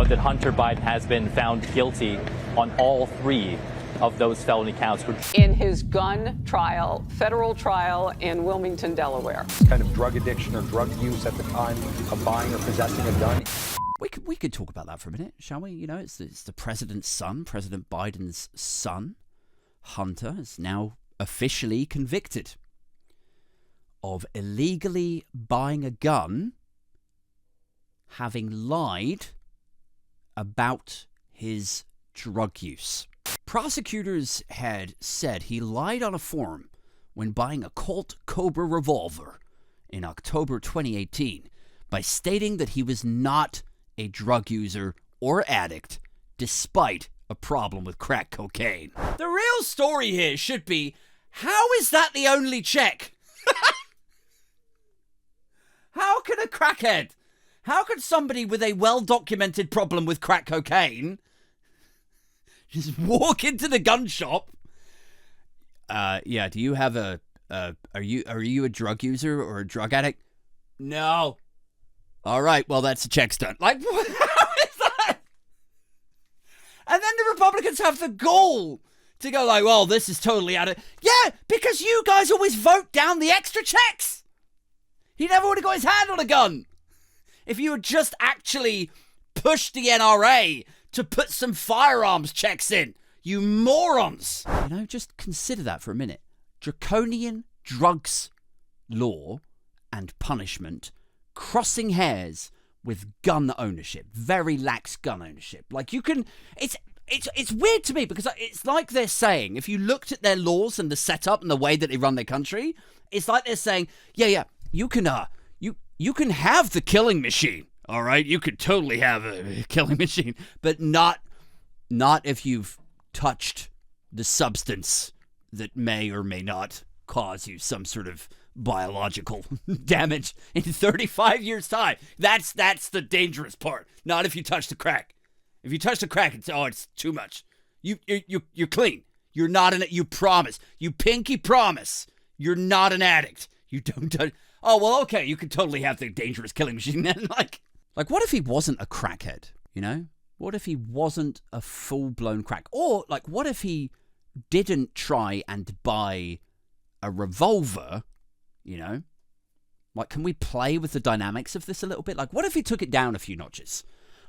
note that Hunter Biden has been found guilty on all 3 of those felony counts. In his gun trial, federal trial in Wilmington, Delaware. Kind of drug addiction or drug use at the time of buying or possessing a gun. We could talk about that for a minute, shall we? You know, it's the president's son, President Biden's son, Hunter, is now officially convicted of illegally buying a gun, having lied about his drug use. Prosecutors had said he lied on a form when buying a Colt Cobra revolver in October 2018 by stating that he was not a drug user or addict, despite a problem with crack cocaine. The real story here should be, how is that the only check? How can a crackhead, how can somebody with a well-documented problem with crack cocaine just walk into the gun shop? Yeah, do you have are you a drug user or a drug addict? No. All right, well, that's a check stunt. Like, how is that? And then the Republicans have the gall to go like, well, this is totally out of... Yeah, because you guys always vote down the extra checks. He never would have got his hand on a gun if you had just actually pushed the NRA to put some firearms checks in. You morons. You know, just consider that for a minute. Draconian drugs law and punishment crossing hairs with gun ownership. Very lax gun ownership. Like, you can... It's weird to me because it's like they're saying, if you looked at their laws and the setup and the way that they run their country, it's like they're saying, yeah, you can have the killing machine, all right? You could totally have a killing machine, but not if you've touched the substance that may or may not cause you some sort of biological damage in 35 years' time. That's the dangerous part. Not if you touch the crack. If you touch the crack, it's too much. You're clean. You're not you promise. You pinky promise. You're not an addict. You don't touch. Oh, well, okay, you could totally have the dangerous killing machine then. Like, what if he wasn't a crackhead, you know? What if he wasn't a full-blown crack? Or, like, what if he didn't try and buy a revolver, you know? Like, can we play with the dynamics of this a little bit? Like, what if he took it down a few notches?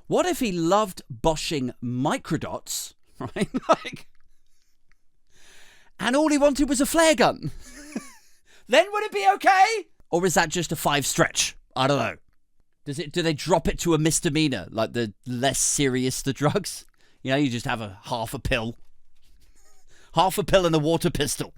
What if he loved boshing microdots, right? Like, and all he wanted was a flare gun? Then would it be okay? Or is that just a 5 stretch? I don't know. Do they drop it to a misdemeanor? Like, the less serious the drugs? You know, you just have half a pill. Half a pill and a water pistol.